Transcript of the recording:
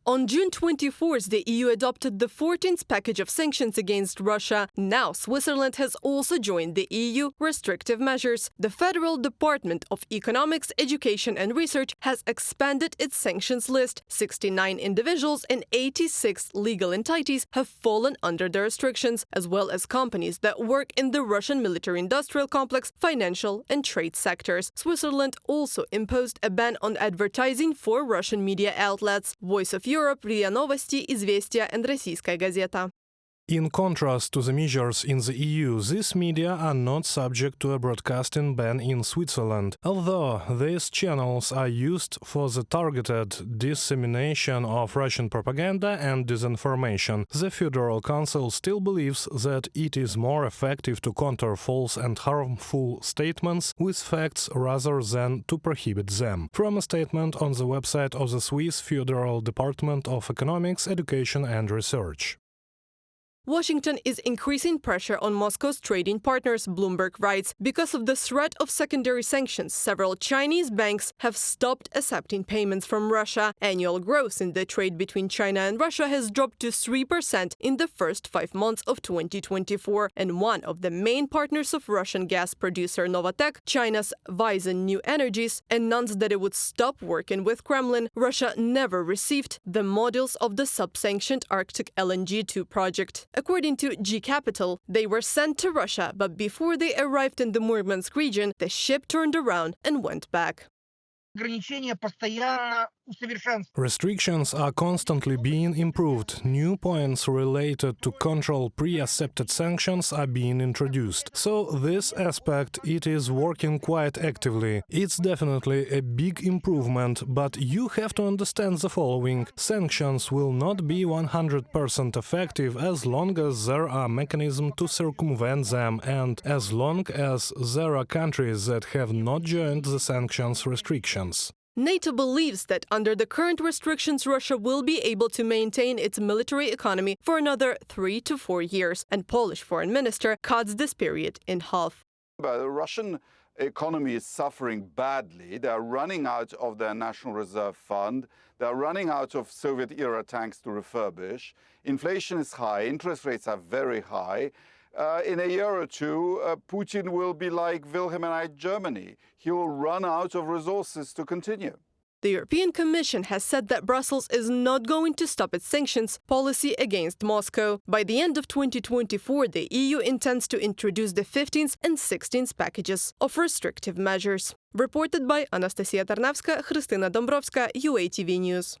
On June 24th, the EU adopted the 14th package of sanctions against Russia. Now, Switzerland has also joined the EU restrictive measures. The Federal Department of Economics, Education and Research has expanded its sanctions list. 69 individuals and 86 legal entities have fallen under the restrictions, as well as companies that work in the Russian military-industrial complex, financial and trade sectors. Switzerland also imposed a ban on advertising for Russian media outlets. Voice of Europe, РИА Новости, Известия and Российская газета. In contrast to the measures in the EU, these media are not subject to a broadcasting ban in Switzerland. Although these channels are used for the targeted dissemination of Russian propaganda and disinformation, the Federal Council still believes that it is more effective to counter false and harmful statements with facts rather than to prohibit them. From a statement on the website of the Swiss Federal Department of Economics, Education and Research. Washington is increasing pressure on Moscow's trading partners, Bloomberg writes. Because of the threat of secondary sanctions, several Chinese banks have stopped accepting payments from Russia. Annual growth in the trade between China and Russia has dropped to 3% in the first 5 months of 2024. And one of the main partners of Russian gas producer Novatek, China's Vyazon New Energies, announced that it would stop working with Kremlin. Russia never received the modules of the sub-sanctioned Arctic LNG-2 project. According to G Capital, they were sent to Russia, but before they arrived in the Murmansk region, the ship turned around and went back. Restrictions are constantly being improved. New points related to control pre-accepted sanctions are being introduced. So this aspect, it is working quite actively. It's definitely a big improvement, but you have to understand the following. Sanctions will not be 100% effective as long as there are mechanisms to circumvent them and as long as there are countries that have not joined the sanctions restrictions. NATO believes that under the current restrictions, Russia will be able to maintain its military economy for another 3 to 4 years, and Polish foreign minister cuts this period in half. But the Russian economy is suffering badly. They are running out of their National Reserve Fund. They are running out of Soviet-era tanks to refurbish. Inflation is high. Interest rates are very high. In a year or two, Putin will be like Wilhelmine Germany. He will run out of resources to continue. The European Commission has said that Brussels is not going to stop its sanctions policy against Moscow. By the end of 2024, the EU intends to introduce the 15th and 16th packages of restrictive measures. Reported by Anastasia Tarnavska, Krystyna Dąbrowska, UATV News.